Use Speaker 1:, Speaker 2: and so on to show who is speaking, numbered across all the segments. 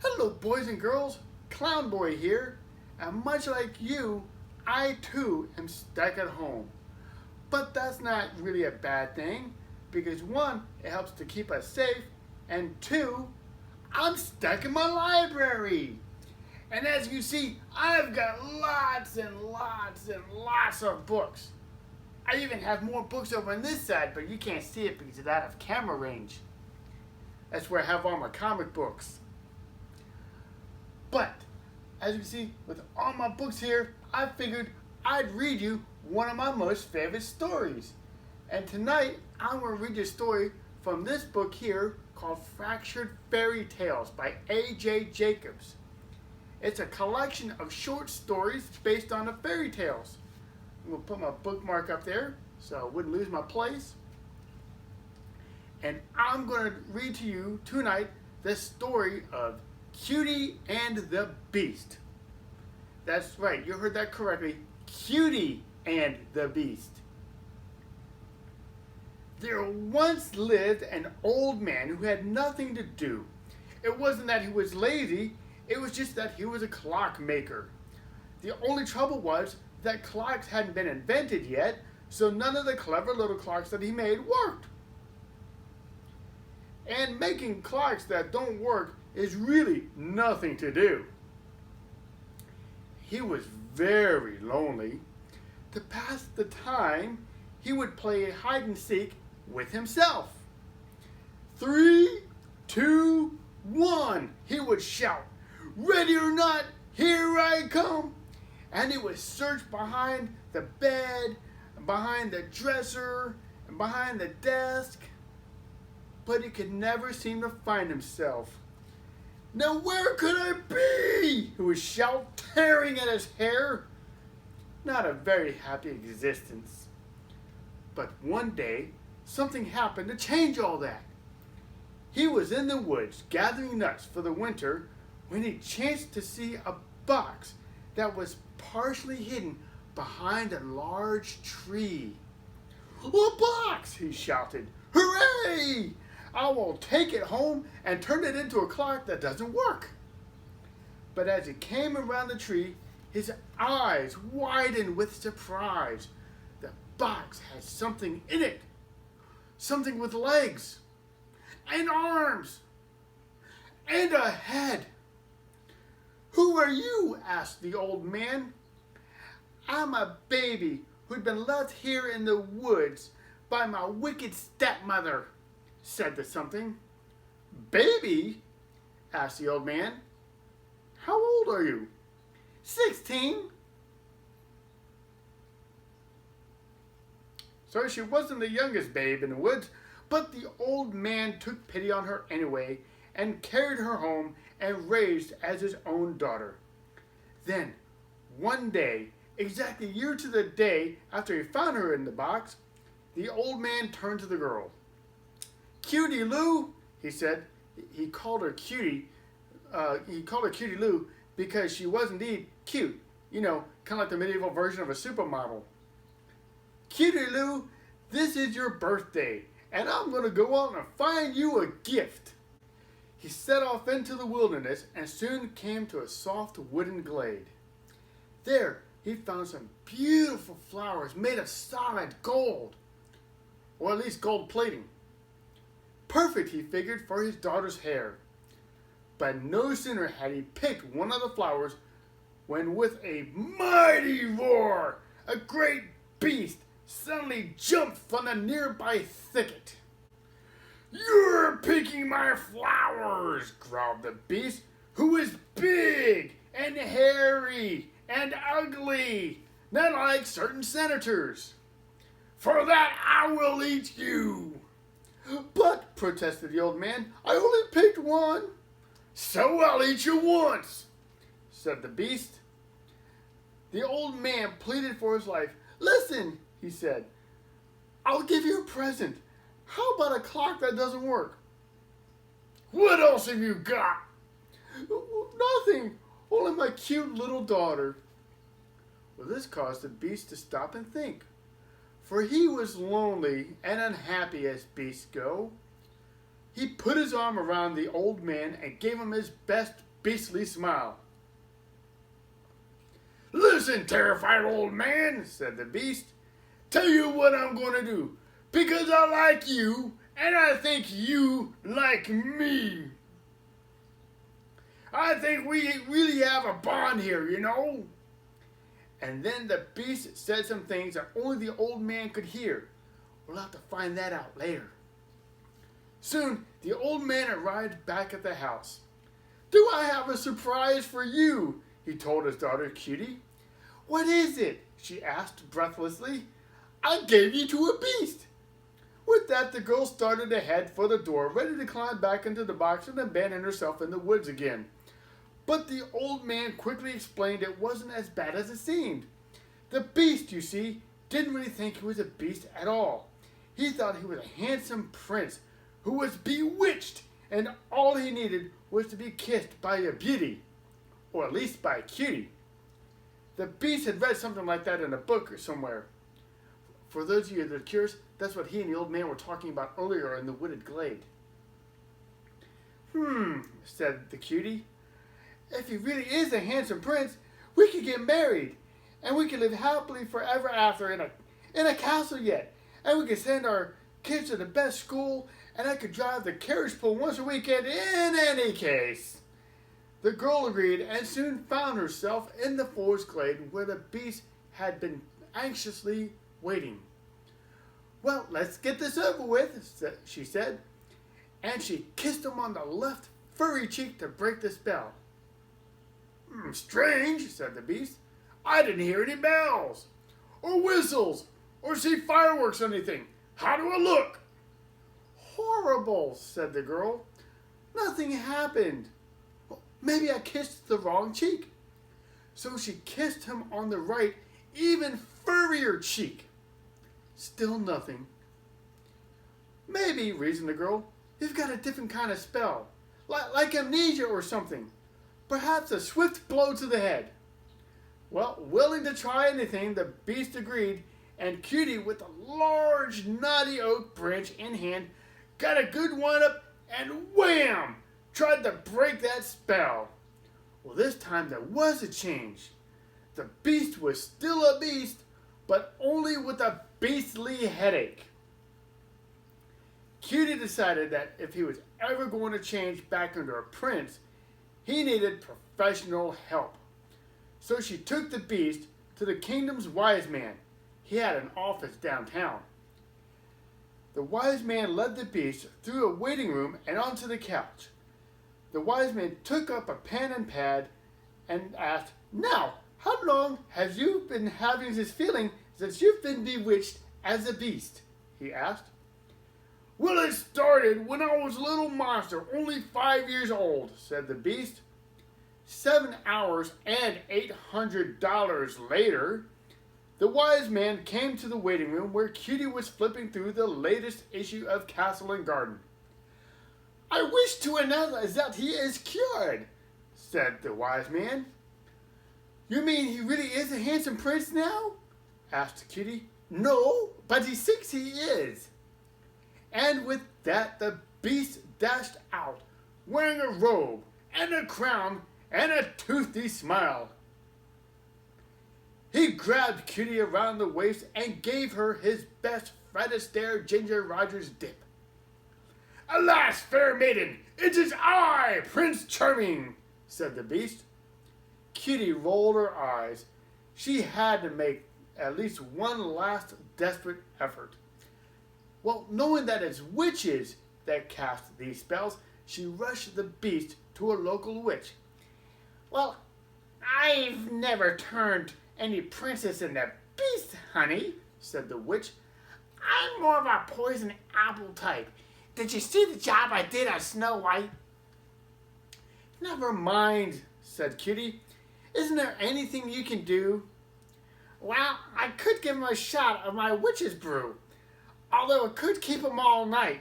Speaker 1: Hello, boys and girls. Clownboy here. And much like you, I too am stuck at home. But that's not really a bad thing because one, it helps to keep us safe, and two, I'm stuck in my library. And as you see, I've got lots and lots and lots of books. I even have more books over on this side, but you can't see it because it's out of camera range. That's where I have all my comic books. But, as you see, with all my books here, I figured I'd read you one of my most favorite stories. And tonight, I'm going to read you a story from this book here called Fractured Fairy Tales by A.J. Jacobs. It's a collection of short stories based on the fairy tales. I'm going to put my bookmark up there so I wouldn't lose my place. And I'm going to read to you tonight the story of Cutie and the Beast. That's right, you heard that correctly. Cutie and the Beast. There once lived an old man who had nothing to do. It wasn't that he was lazy, it was just that he was a clockmaker. The only trouble was that clocks hadn't been invented yet, so none of the clever little clocks that he made worked. And making clocks that don't work is really nothing to do. He was very lonely. To pass the time, he would play hide and seek with himself. 3, 2, 1, he would shout, "Ready or not, here I come." And he would search behind the bed, behind the dresser, and behind the desk, but he could never seem to find himself. "Now where could I be?" he would shout, tearing at his hair. Not a very happy existence. But one day, something happened to change all that. He was in the woods gathering nuts for the winter when he chanced to see a box that was partially hidden behind a large tree. "A box!" he shouted. "Hooray! I will take it home and turn it into a clock that doesn't work." But as he came around the tree, his eyes widened with surprise. The box had something in it. Something with legs and arms and a head. "Who are you?" asked the old man. "I'm a baby who'd been left here in the woods by my wicked stepmother," said the something. "Baby?" asked the old man. "How old are you?" 16. So she wasn't the youngest babe in the woods, but the old man took pity on her anyway and carried her home and raised as his own daughter. Then, one day, exactly a year to the day after he found her in the box, the old man turned to the girl. "Cutie Lou," he said. He called her Cutie. He called her Cutie Lou because she was indeed cute. You know, kind of like the medieval version of a supermodel. "Cutie Lou, this is your birthday, and I'm going to go out and find you a gift." He set off into the wilderness and soon came to a soft wooden glade. There, he found some beautiful flowers made of solid gold, or at least gold plating. Perfect, he figured, for his daughter's hair. But no sooner had he picked one of the flowers when with a mighty roar, a great beast suddenly jumped from the nearby thicket. "You're picking my flowers," growled the beast, who was big and hairy and ugly, not like certain senators. "For that I will eat you." "But," protested the old man, "I only picked one." "So I'll eat you once," said the beast. The old man pleaded for his life. "Listen," he said, "I'll give you a present. How about a clock that doesn't work?" "What else have you got?" "Nothing, only my cute little daughter." Well, this caused the beast to stop and think, for he was lonely and unhappy as beasts go. He put his arm around the old man and gave him his best beastly smile. "Listen, terrified old man," said the beast. "Tell you what I'm going to do, because I like you, and I think you like me. I think we really have a bond here, you know." And then the beast said some things that only the old man could hear. We'll have to find that out later. Soon, the old man arrived back at the house. "Do I have a surprise for you?" he told his daughter, Cutie. "What is it?" she asked breathlessly. "I gave you to a beast." With that, the girl started ahead for the door, ready to climb back into the box and abandon herself in the woods again. But the old man quickly explained it wasn't as bad as it seemed. The beast, you see, didn't really think he was a beast at all. He thought he was a handsome prince who was bewitched, and all he needed was to be kissed by a beauty, or at least by a cutie. The beast had read something like that in a book or somewhere. For those of you that are curious, that's what he and the old man were talking about earlier in the wooded glade. Said the cutie. "If he really is a handsome prince, we could get married, and we could live happily forever after in a castle yet, and we could send our kids to the best school, and I could drive the carriage pull once a weekend in any case." The girl agreed and soon found herself in the forest glade where the beast had been anxiously waiting. "Well, let's get this over with," she said, and she kissed him on the left furry cheek to break the spell. "Strange," said the beast. "I didn't hear any bells, or whistles, or see fireworks or anything. How do I look?" "Horrible," said the girl. "Nothing happened. Maybe I kissed the wrong cheek." So she kissed him on the right, even furrier cheek. Still nothing. "Maybe," reasoned the girl, "you've got a different kind of spell, like amnesia or something. Perhaps a swift blow to the head." Well, willing to try anything, the beast agreed, and Cutie, with a large knotty oak branch in hand, got a good one up and wham! Tried to break that spell. Well, this time there was a change. The beast was still a beast, but only with a beastly headache. Cutie decided that if he was ever going to change back into a prince, he needed professional help. So she took the beast to the kingdom's wise man. He had an office downtown. The wise man led the beast through a waiting room and onto the couch. The wise man took up a pen and pad and asked, "Now, how long have you been having this feeling that you've been bewitched as a beast?" he asked. "Well, it started when I was a little monster, only 5 years old," said the beast. 7 hours and $800 later, the wise man came to the waiting room where Cutie was flipping through the latest issue of Castle and Garden. "I wish to announce that he is cured," said the wise man. "You mean he really is a handsome prince now?" asked Cutie. "No, but he thinks he is." And with that, the beast dashed out, wearing a robe and a crown and a toothy smile. He grabbed Cutie around the waist and gave her his best Fred Astaire Ginger Rogers dip. "Alas, fair maiden, it is I, Prince Charming," said the beast. Cutie rolled her eyes. She had to make at least one last desperate effort. Well, knowing that it's witches that cast these spells, she rushed the beast to a local witch. "Well, I've never turned any princess into beast, honey," said the witch. "I'm more of a poison apple type. Did you see the job I did on Snow White?" "Never mind," said Cutie. "Isn't there anything you can do?" "Well, I could give him a shot of my witch's brew, although it could keep him all night.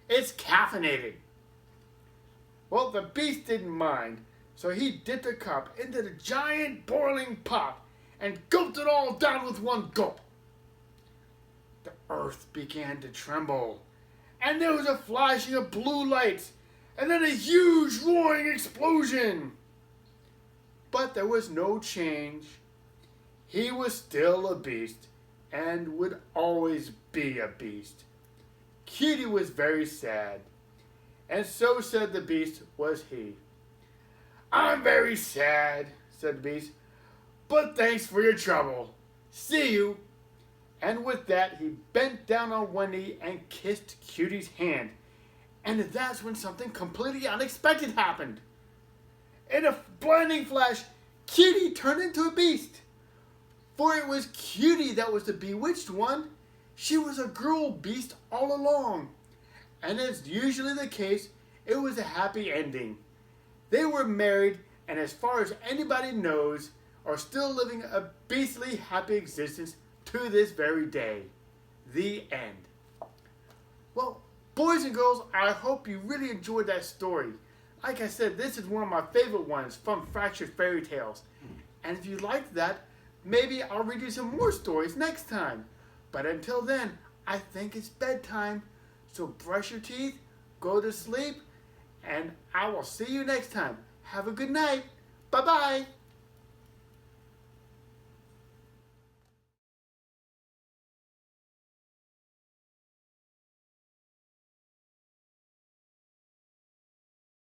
Speaker 1: It's caffeinated." Well, the beast didn't mind, so he dipped a cup into the giant boiling pot and gulped it all down with one gulp. The earth began to tremble, and there was a flashing of blue lights, and then a huge roaring explosion. but there was no change. He was still a beast and would always be a beast. Cutie was very sad, and so said the beast was he. I'm very sad, said the beast, but thanks for your trouble. See you. And with that, he bent down on one knee and kissed Cutie's hand. And that's when something completely unexpected happened. In a blinding flash, Cutie turned into a beast. For it was Cutie that was the bewitched one. She was a girl beast all along. And as usually the case, it was a happy ending. They were married, and as far as anybody knows, are still living a beastly happy existence to this very day. The end. Well, boys and girls, I hope you really enjoyed that story. Like I said, this is one of my favorite ones from Fractured Fairy Tales. And if you liked that, maybe I'll read you some more stories next time. But until then, I think it's bedtime. So brush your teeth, go to sleep, and I will see you next time. Have a good night. Bye-bye.